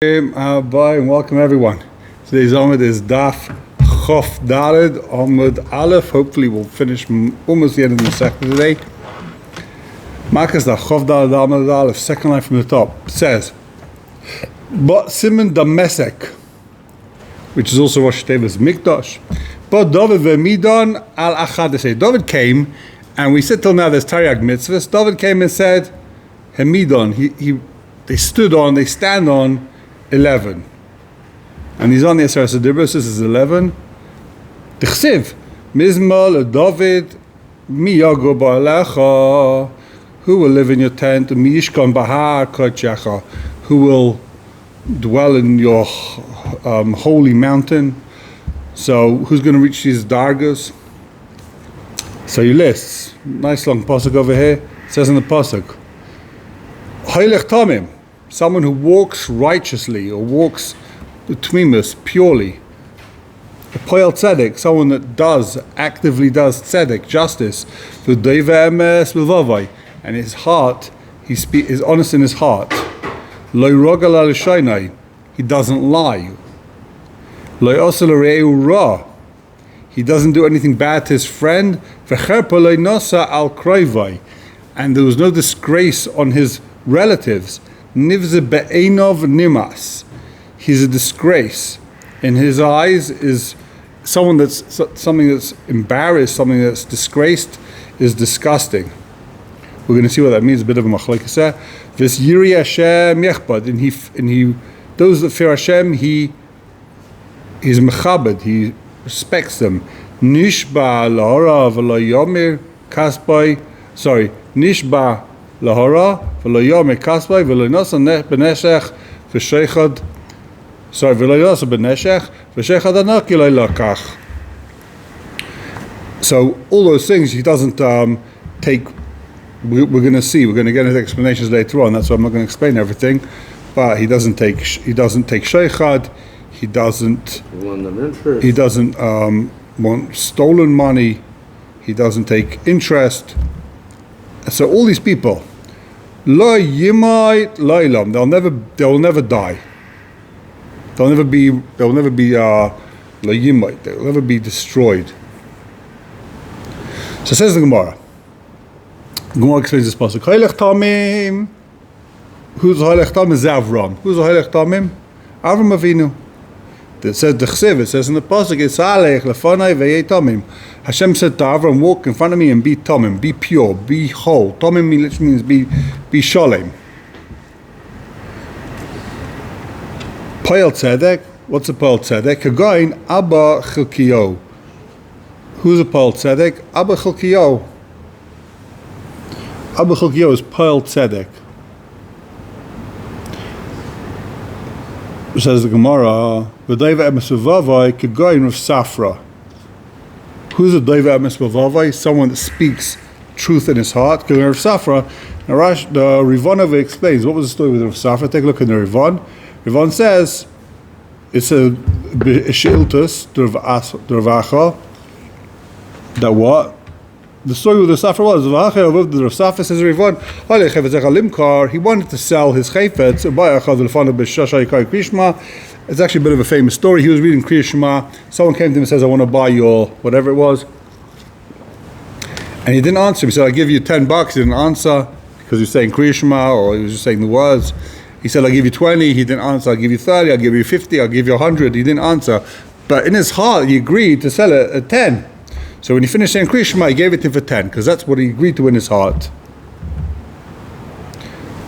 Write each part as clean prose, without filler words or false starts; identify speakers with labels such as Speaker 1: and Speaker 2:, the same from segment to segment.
Speaker 1: Bye and welcome everyone. Today's Amud is Daf Chof Daled Amud Aleph. Hopefully we'll finish almost the end of the section today. Makos Daf Chof Daled Amud Aleph, second line from the top, says, but Simon Damesek, which is also Rosh Hashanah's Mikdash, but David ve'midon al achadesei. David came, and we said till now there's Taryag mitzvahs. David came and said, Hemidon, they stand on 11. And he's on the Esar Sedibros, this is 11. T'chsiv, Mizmal David, mi yago ba'alecha, who will live in your tent, mi yishkon bahar kodechecha, who will dwell in your holy mountain. So who's going to reach these dargas? So he lists, nice long pasuk over here. It says in the pasuk, Hailech Tamim, someone who walks righteously or walks between us purely. A Poel Tzedek, someone that actively does tzedek, justice, and his heart, he is honest in his heart. Lo rogal al shaynai, he doesn't lie. Lo osel re'eu ra, he doesn't do anything bad to his friend. V'cherpa lo nosa al kroivai, and there was no disgrace on his relatives. Nivze be'enov nimas, he's a disgrace. In his eyes is something that's embarrassed, something that's disgraced, is disgusting. We're going to see what that means. A bit of a machlokes. This Yiri Hashem yechbad, and he those that fear Hashem, he's mechabed, he respects them. Nishba lahora v'lo yomer kasbay. Nishba lahora v'lo yomer kasbay v'lo nasa beneshech v'sheichad. V'lo nasa beneshech v'sheichad anaki lo lakach. So all those things he doesn't take. We're going to see. We're going to get into explanations later on. That's why I'm not going to explain everything. But he doesn't take sheichad. He doesn't want stolen money. He doesn't take interest. So all these people, lo yimai lo'ilam, they will never die. They'll never be lo yimai. They will never be destroyed. So says the Gemara. The Gemara explains this pasuk. Hailech Tamim. Who's Hailech Tamim? Is Avram. Who's Hailech Tamim? Avram Avinu. It says the Chsiv, it says in the pasuk, it's Alech lefanai ve'yei Tamim. Hashem said to Avram, walk in front of me and be Tamim, be pure, be whole. Tamim literally means be shalem. Poel Tzedek. What's a Poel Tzedek? Kagain Abba Chilkiyo. Who's a Poel Tzedek? Abba Chilkiyo. Abba Chilkiyo is Poel Tzedek. Says the Gemara, V'daiva emesuvavai kegoyin of Safra. Who's a daiva emesuvavai? Someone that speaks truth in his heart. Kegoyin of Safra. Now the Rivanova explains, what was the story with Rav Safra? Take a look in the Rivan. Rivan says, it's a sheiltus, Durvacha, that what? The story with the Safra was, the Rav Safra says, Rivan, he wanted to sell his chayfetz. It's actually a bit of a famous story. He was reading Kriya Shema. Someone came to him and says, I want to buy your whatever it was. And he didn't answer him. He said, I'll give you $10. He didn't answer because he was saying Kriya Shema, or he was just saying the words. He said, I'll give you 20. He didn't answer. I'll give you 30. I'll give you 50. I'll give you 100. He didn't answer. But in his heart, he agreed to sell it at 10. So when he finished saying Kriya Shema, he gave it to him for 10, because that's what he agreed to in his heart.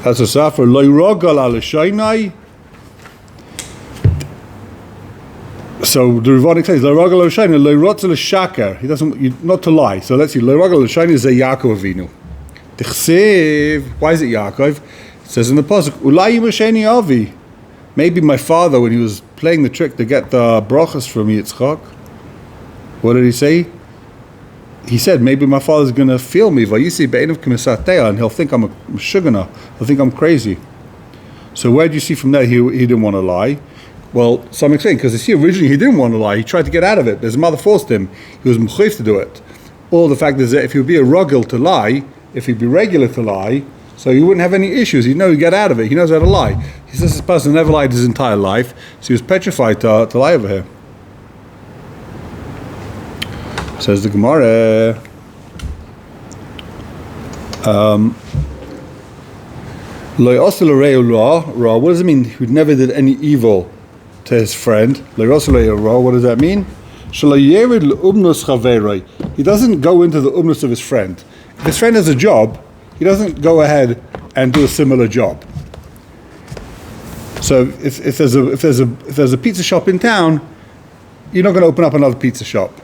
Speaker 1: That's a Safra. Lo rogal al shaynai. So the Rivanik says, Lo rogal al shaynai, lo rotz al shaker. He doesn't, not to lie. So let's see. Lo rogal al shaynai is a Yaakov Avinu. T'chsiv. Why is it Yaakov? It says in the pasuk, Ulai yimasheni avi. Maybe my father, when he was playing the trick to get the brachas from Yitzchak, what did he say? He said, maybe my father's going to feel me, and he'll think I'm a shugana. He'll think I'm crazy. So where do you see from there he didn't want to lie? Well, some explain, because originally he didn't want to lie. He tried to get out of it. His mother forced him. He was mechuyev to do it. Or the fact is that if he would be a rugil to lie, if he'd be regular to lie, So he wouldn't have any issues. He'd know he'd get out of it. He knows how to lie. He says this person never lied his entire life, so he was petrified to lie over here. Says the Gemara. What does it mean? He never did any evil to his friend. What does that mean? He doesn't go into the umnus of his friend. If his friend has a job, he doesn't go ahead and do a similar job. So if there's a pizza shop in town, you're not going to open up another pizza shop.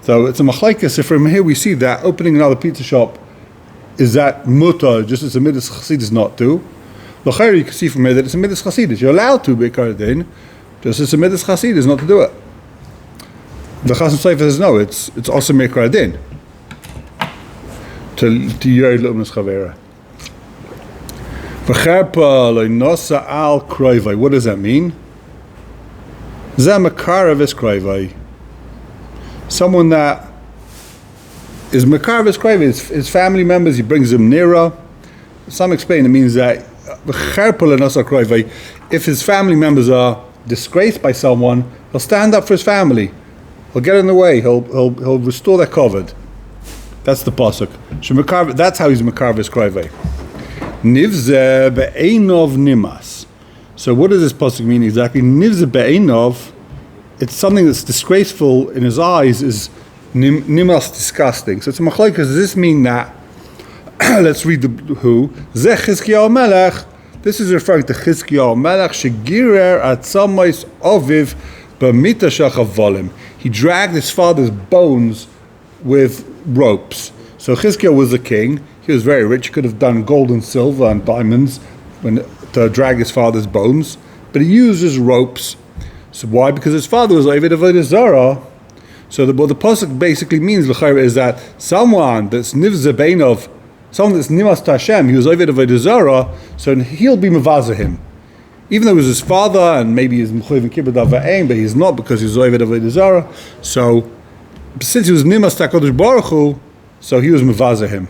Speaker 1: So it's a machlekes. If from here we see that opening another pizza shop is that mutar, just as a midas chasidus not to. L'chayr, you can see from here that it's a midas chasidus. You're allowed to be karadin, just as a midas chasidus not to do it. The Chasam Sofer says no, it's also mekaradin to yered l'umnas chavera. V'cherpa lo'nosa al kroivai. What does that mean? Zeh makarav kroivai. Someone that is makarav kroivai, his family members, he brings them nearer. Some explain it means that v'cherpa lo'nosa kroivai. If his family members are disgraced by someone, he'll stand up for his family. He'll get in the way. He'll restore their covered. That's the pasuk. That's how he's makarav kroivai. Nivze be'einov nimas. So what does this pasuk mean exactly? Nivze be'einov, it's something that's disgraceful in his eyes, is nimas, disgusting. So it's a machlokes. Does this mean that? Let's read the who. Zeh Chizkiyahu Melech. This is referring to Chizkiyahu Melech. Shegirer atzamos oviv b'mita shachavolim. He dragged his father's bones with ropes. So Chizkiyahu was a king. He was very rich. He could have done gold and silver and diamonds to drag his father's bones, but he uses ropes. So why? Because his father was Ovid Avodah Zarah. So what the pasuk basically means, l'chayr, is that someone that's nivze beinov, someone that's nimas to Hashem, he was Ovid Avodah Zarah, so he'll be mavaza him. Even though it was his father, and maybe he's mechuyev in kibbud avayim, but he's not because he's Ovid Avodah Zarah. So since he was nimas to HaKadosh Baruch Hu, so he was mavaza him.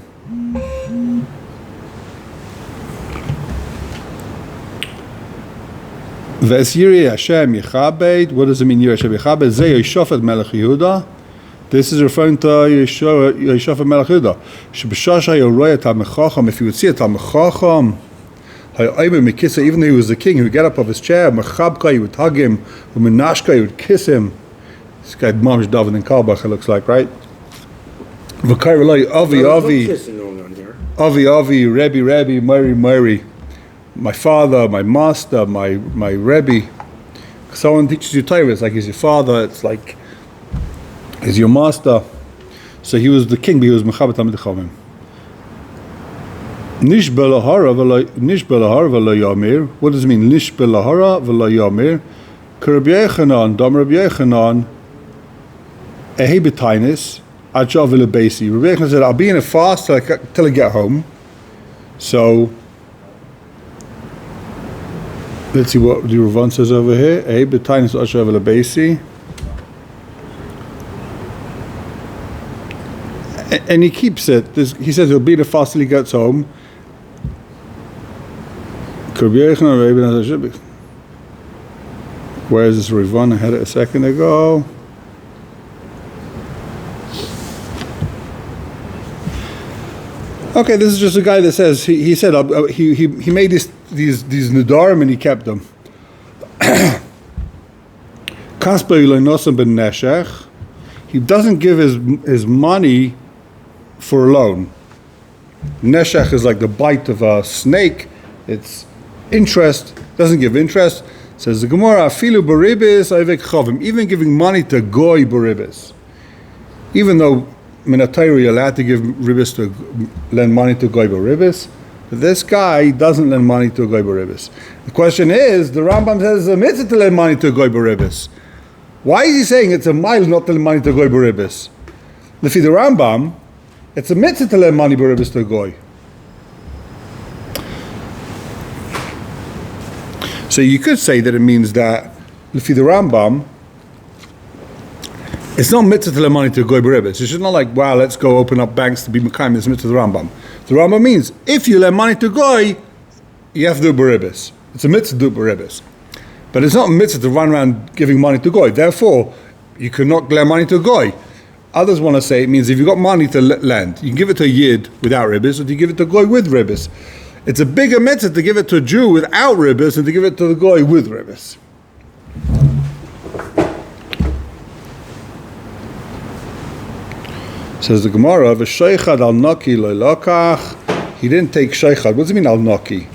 Speaker 1: Ves Yirei Hashem Yechabed. What does it mean, Yirei Hashem Yechabed? Zeh Yeshofet Melech Yehuda. This is referring to Yeshofet Melech Yehuda. Shebeshasha Yoroi et HaMechacham. If you would see a HaMechacham, even though he was the king, he would get up off his chair. Mechabka, he would hug him. Umenashka, he would kiss him. This guy Mamish David and Kalbach, it looks like, right? V'kairelai Avi Rebbe, Mary. My father, my master, my Rebbe. Someone teaches you Torah, it's like he's your father, it's like he's your master. So he was the king, but he was Mechabet Talmidei Chachamim. Nish belahara v'lo yamir. What does it mean? Nish belahara v'lo yamir. Rabbi Yochanan, Dam Rabbi Yochanan, ehi b'tainis, achav v'lebeisi. Rabbi Yochanan said, I'll be in a fast till I get home. So let's see what the Ravan says over here. Ehi b'tainis achav v'lebeisi. And he keeps it. He says he'll be in a fast till he gets home. Where is this Ravan? I had it a second ago. Okay, this is just a guy that says he said he made these nedarim and he kept them. He doesn't give his money for a loan. Neshech is like the bite of a snake. It's interest, doesn't give interest. Says the Gemara, afilu baribis ayvek chavim. Even giving money to goy baribis. Even though minatayri you're allowed to give ribis to lend money to goy baribis, this guy doesn't lend money to a goy baribis. The question is, the Rambam says it's a mitzvah to lend money to a goy baribis. Why is he saying it's a mile not to lend money to a goy baribis? If the Rambam, it's a mitzvah to lend money baribis to a goy. So you could say that it means that, Lefi the Rambam, it's not mitzvah to lend money to a goy baribis. It's just not like, wow, let's go open up banks to be mekayim. It's mitzvah the Rambam. The Rambam means, if you lend money to Goy, you have to do Baribis. It's a mitzvah to do Baribis. But it's not a mitzvah to run around giving money to Goy. Therefore, you cannot lend money to Goy. Others want to say it means if you've got money to lend, you can give it to a Yid without Ribis, or you give it to a Goy with Ribis. It's a bigger mitzvah to give it to a Jew without Ribis than to give it to the Goy with Ribis. Says the Gemara, "V'sheichad al naki lo lokach." He didn't take sheichad. What does it mean al naki?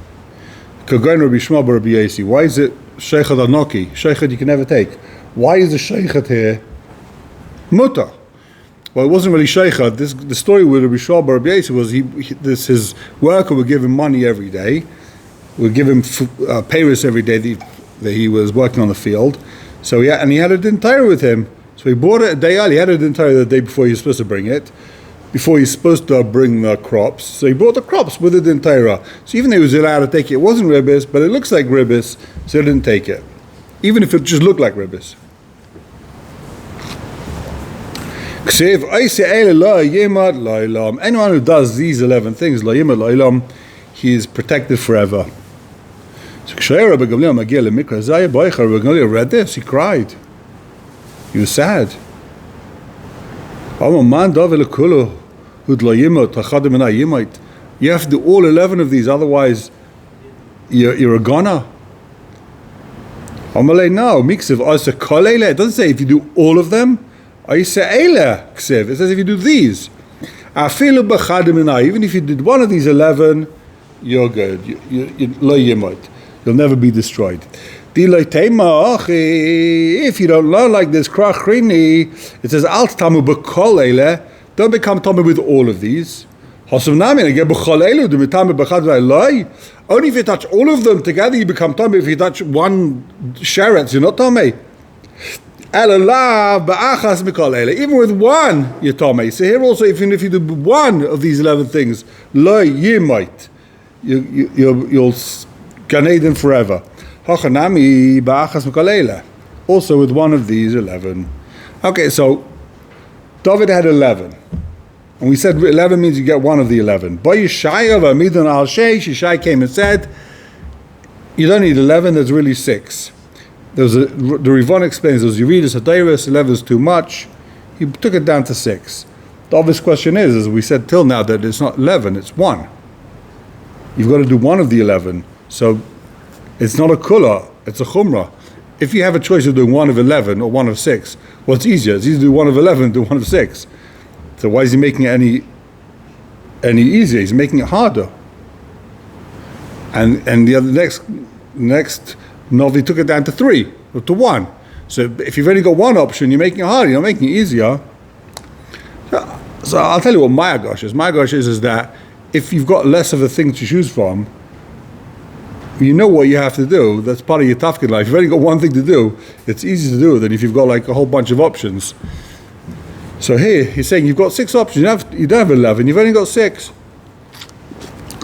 Speaker 1: Kagoin Rabbi Shmuel bar Rabbi Yosi. Why is it sheichad al naki? Sheichad you can never take. Why is the sheichad here mutar? Well, it wasn't really sheichad. The story with Rabbi Shmuel bar Rabbi Yosi was his worker would give him money every day, would give him payros every day that he was working on the field. So he had a din Torah with him. So he bought it a day early. He had it entirely the day before he was supposed to bring it, before he's supposed to bring the crops. So he bought the crops with it in Torah. So even though he was allowed to take it, it wasn't ribis, but it looks like ribis, so he didn't take it. Even if it just looked like ribis. Anyone who does these 11 things, he is protected forever. So Rabbi Gamliel read this, he cried. He was sad. You have to do all 11 of these, otherwise you're a goner. No, it doesn't say if you do all of them. It says if you do these. Even if you did one of these 11, you're good. You'll never be destroyed. If you don't learn like this, it says, don't become tamu with all of these. Only if you touch all of them together, you become tamu. If you touch one sheretz, you're not tamu. Even with one, you're tamu. So here also, even if you do one of these 11 things, you'll Gan Eden forever. Also with one of these 11. Okay, so David had 11. And we said 11 means you get one of the 11. Yishai came and said, you don't need 11, there's really 6. The Rivon explains, those Yeridus Hadairis, 11 is too much. He took it down to 6. The obvious question is, as we said till now, that it's not 11, it's 1. You've got to do one of the 11. So it's not a kula, it's a chumrah. If you have a choice of doing one of 11 or one of 6, well, it's easier. It's easier to do one of 11 than do one of 6. So why is he making it any easier? He's making it harder. And the other next Novi took it down to 3 or to 1. So if you've only got one option, you're making it harder. You're making it easier. So I'll tell you what my gosh is. My gosh is that if you've got less of a thing to choose from, you know what you have to do. That's part of your tafkid life. If you've only got one thing to do, it's easy to do than if you've got like a whole bunch of options. So here, he's saying you've got 6 options. You don't have 11. You've only got 6.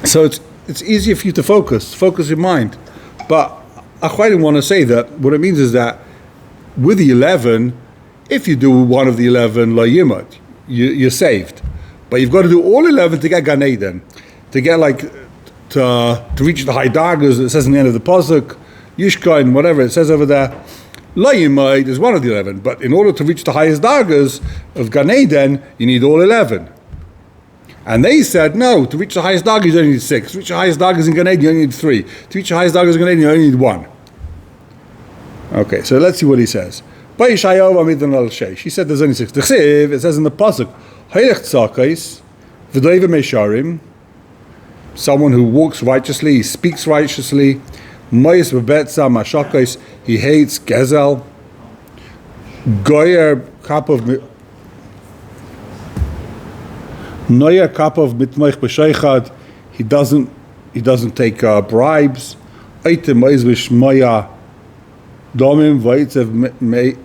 Speaker 1: So it's easier for you to focus your mind. But I quite want to say that what it means is that with the 11, if you do one of the 11 la yimot, you're saved. But you've got to do all 11 to get Gan Eden, to get to reach the high dargas. It says in the end of the pasuk, Yishkain, whatever it says over there. La Yimai is one of the 11, but in order to reach the highest dargas of Gan Eden, you need all 11. And they said, no, to reach the highest dargas, you only need 6. To reach the highest dargas in Gan Eden, you only need 3. To reach the highest dargas in Gan Eden, you only need 1. Okay, so let's see what he says. He said there's only 6. It says in the pasuk, someone who walks righteously, he speaks righteously. He hates Gezel. Goyer kapov mitmoich b'sheichad. He doesn't take bribes. Eitem oiz v'shmoya domim v'aitzev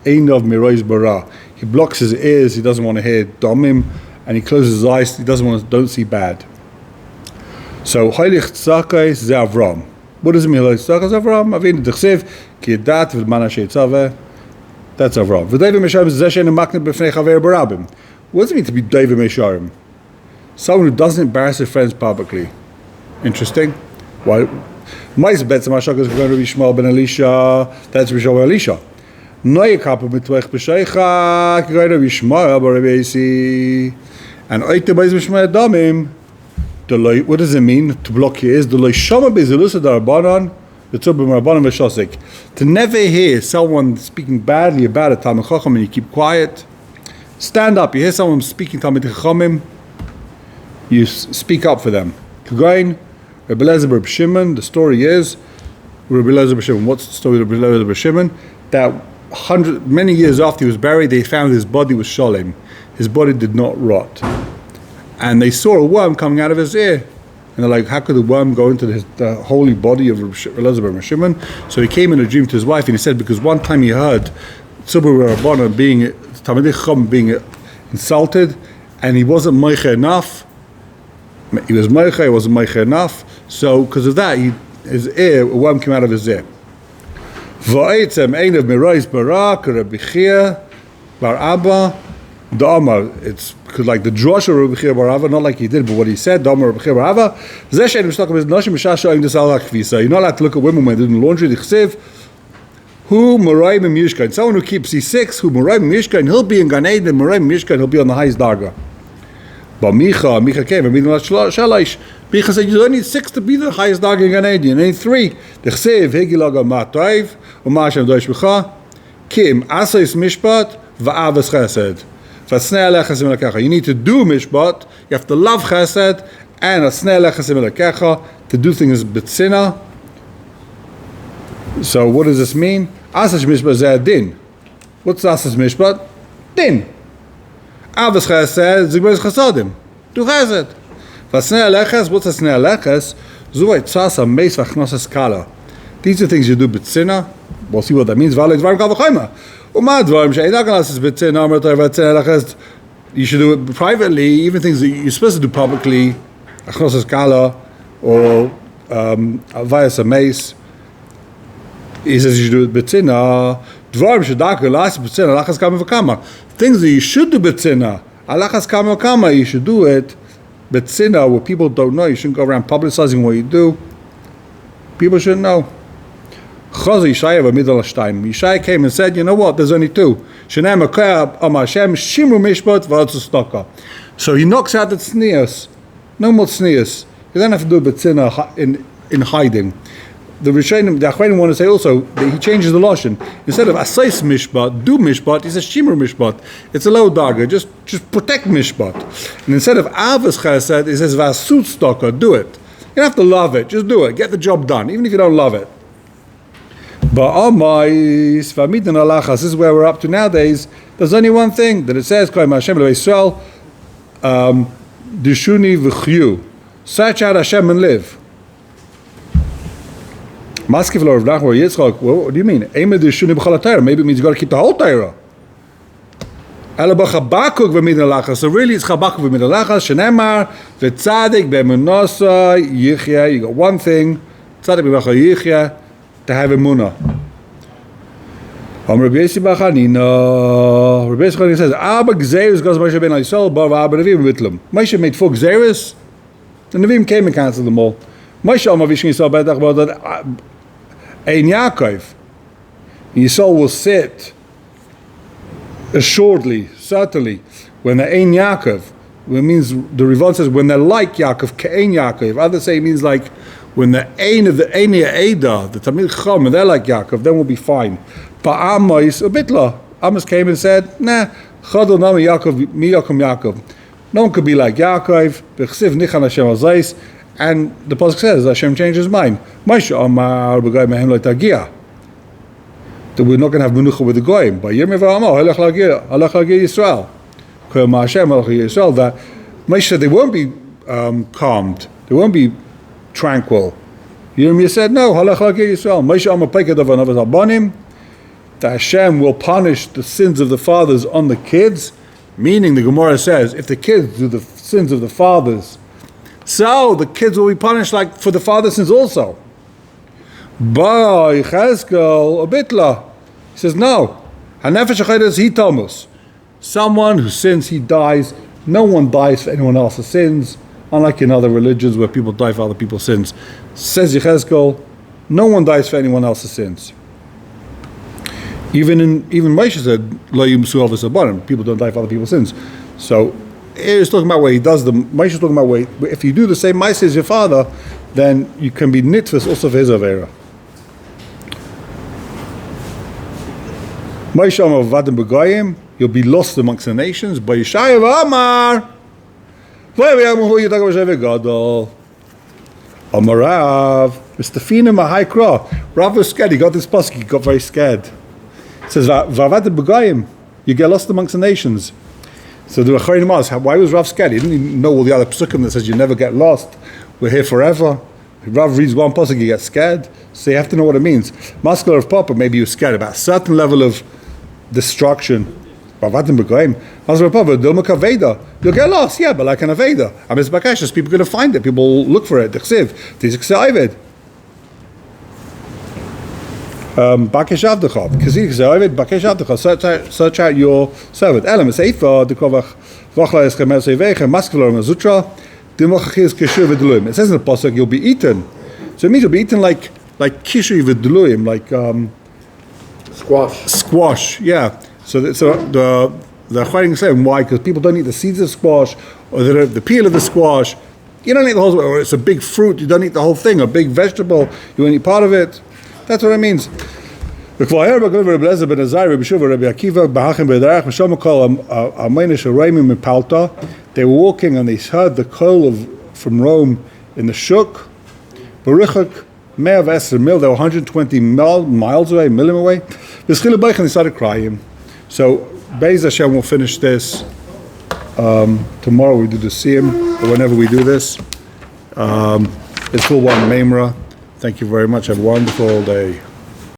Speaker 1: einov miroiz bara. He blocks his ears. He doesn't want to hear domim, and he closes his eyes. He don't see bad. So heilig tzakais ze Avram. What does it mean? Heilig tzakais Avram? Avin d'chsev ki yedat v'man tzave. That's Avram. V'David Mesharim zeh she'enu makne b'fnei chaver barabim. What does it mean to be David Mesharim? Someone who doesn't embarrass their friends publicly. Interesting. Why? Mais betzem hashak is going to be Shmuel ben Elisha. That's Rishon ben Elisha. Noye kapu mitwech b'sheicha going to be Shmuel ben Rabbi Yossi. And oite beis b'shmei damim. What does it mean to block your ears? The loy shama bezilusa darabanan. The tzubim rabbanan v'shosik. To never hear someone speaking badly about a Talmid Chacham and you keep quiet. Stand up. You hear someone speaking Talmid Chachamim. You speak up for them. Kagain. Rabbi Eliezer bar Shimon, the story is, Rabbi Eliezer bar Shimon, what's the story of Rabbi Eliezer bar Shimon? That many years after he was buried, they found his body was sholem. His body did not rot. And they saw a worm coming out of his ear. And they're like, how could the worm go into the holy body of Rabbi Eliezer bar Shimon? So he came in a dream to his wife and he said, because one time he heard Tzubur Rabbana Talmidei Chacham being insulted, and he wasn't meicher enough. He was meicher, he wasn't meicher enough. So, because of that, his ear, a worm came out of his ear. Va'etzem ein of mirais barak, Rabbi Chia, bar Abba, Da'amar. It's because like the drush of Rabbi Chia bar Abba, not like he did, but what he said, Da'amar Rabbi Chia bar Abba, Zeh she'en mishtakim is nashim mishah sho'im desal ha'kvisa. You're not allowed to look at women when they're doing laundry, the chsiv, who Moraim Mishkan. Someone who keeps C6, who Moraim Mishkan, he'll be in Gan Eden, Moraim Mishkan, he'll be on the highest darga. But Micha came, and Micha said, you don't need 6 to be the highest darga in Gan Eden, you need 3. The chsev, Hegilaga Ma'atayv, U'ma'ashem Doish B'cha, Kim, Asais Mishpat, Va'avas Chesed. V'asnei Alechasim Elakecha. You need to do Mishpat, you have to love Chesed, and Asnei Alechasim Elakecha, to do things B'tzina. So what does this mean? Asas Mishpat Zeh Din. What's Asas Mishpat? Din. Avas Chesed, Zigbeis Chasadim. Do Chesed. Vasnei Aleches, what's Vasnei Aleches? Zuvay Tzasa Meis Vachnosas Kala. These are things you do B'tzina. We'll see what that means. V'alei Dvarim Kal V'chayma. Uma Dvarim She'ein Agalas B'tzina, Amar Torah Vasnei Aleches. You should do it privately, even things that you're supposed to do publicly. Achnosas Kala, or Avayas Ameis. He says you should do it B'tzina. Dvarim Shedaka Las B'tzina, Alachas Kama V'kama. Things that you should do B'tzina, Alachas Kama V'kama, you should do it B'tzina, where people don't know. You shouldn't go around publicizing what you do. People shouldn't know. Chazal Yishaya v'Midal Shtayim. Yishaya came and said, you know what, there's only 2. Shenei Makos Amar Hashem, Shimru Mishpat V'Hatzu Tzedakah. So he knocks out the tznius. No more tznius. You don't have to do B'tzina in hiding. The Achronim want to say also that he changes the lashon. Instead of asais mishpat, do mishpat, he says shimur mishpat. It's a low darga, just protect mishpat. And instead of avas chesed, he says vasut tzedakah, do it. You don't have to love it, just do it. Get the job done, even if you don't love it. Ba'amais v'amidin alachas. This is where we're up to nowadays. There's only one thing that it says: Kol Hashem leVeisrael, dishuni v'chyu. Search out Hashem and live. Maskiv lo Rav Nachman Yitzchak. Well, what do you mean? Maybe it means you got to keep the whole Torah. So really, it's Chabakuk v'midalachas. Shenemar v'tzadik be'emunasa yichya. You got one thing, tzadik be'emunasa yichya, to have emunah. Rabbi Yossi bar Chanina. Rabbi Yossi bar Chanina says, Abba Gzeirus goes Moshe ben Yisrael, bar Abba Nevim vitlam. Moshe made 4 Gzeirus. The Nevim came and canceled them all. Moshe Amar Vishnu Yisrael betach about that. Ein Yaakov, Yisrael will sit assuredly, certainly, when they're Ein Yaakov. It means the Rivat says when they're like Yaakov, Ke'ein Yaakov. Others say it means like when the Ein of the Einia Eidah, the Talmid Chacham, and they're like Yaakov, then we'll be fine. But Amos, a bitla. Amos came and said, nah, Chadol Nami Yaakov, Mi Yaakov Yaakov. No one could be like Yaakov, B'chsiv Nichan Hashem Azais. And the pasuk says Hashem changed his mind. Moshe Amar b'goyim mehem lo tagia. That we're not going to have menucha with the goyim. But Yirmiyah v'Amar halach lagir Yisrael. Kol Hashem halach Yisrael. That Moshe said they won't be calmed. They won't be tranquil. Yirmiyah said no. Halach lagir Yisrael. Moshe Amar pekad of anavas abanim. That Hashem will punish the sins of the fathers on the kids. Meaning the Gemara says if the kids do the sins of the fathers, so the kids will be punished like for the father's sins also. Ba Yechezkel Abitla. He says no. Hanefesh Achedes he Thomas. Someone who sins, he dies. No one dies for anyone else's sins, unlike in other religions where people die for other people's sins. Says Yechezkel, no one dies for anyone else's sins. Even Moshe said, Lo yimsu al v'sabarim, people don't die for other people's sins. So he's talking about where he does Moshe's talking about where if you do the same ma'aseh as your father, then you can be nitfus also for his avera. Moshe Amar Vadim B'Goyim, you'll be lost amongst the nations. By Yeshaya Amar, Amarav, Mr. Fina Mahaikra. Rav was scared. He got this pasuk. He got very scared. It says, "Vavadim b'goyim, you get lost amongst the nations." So the Acharonim asked, why was Rav scared? He didn't even know all the other psukim that says you never get lost. We're here forever. Rav reads one pasuk, he gets scared. So you have to know what it means. Muscular of Papa, maybe you're scared about a certain level of destruction. Vavadim b'goyim, Muscular of Papa, Dilmak Aveda. You'll get lost, yeah, but like an Aveda. I mean, it's people are going to find it. People will look for it. T'chsiv, Tizikse Ayved. Bakesh Avdecha, Kazik Zavid, Bakesh Avdecha, search out your servant. Elam is Eifa, the Kovach, Vachla is Chemersevech, Muscular Mazutra, Dimachis Kishu Vidluim. It says in the Pasuk, you'll be eaten. So it means you'll be eaten like Kishu Vidluim, like squash, yeah. So the Acharonim say why? Because people don't eat the seeds of squash or the peel of the squash. You don't eat the whole, or it's a big fruit, you don't eat the whole thing, a big vegetable, you only eat part of it. That's what it means. They were walking and they heard the call from Rome in the Shuk. They were 120 miles away, milim away. And they started crying. So Be'ez Hashem will finish this. Tomorrow we do the Siyum, or whenever we do this. It's full one Memra. Thank you very much. Have a wonderful day.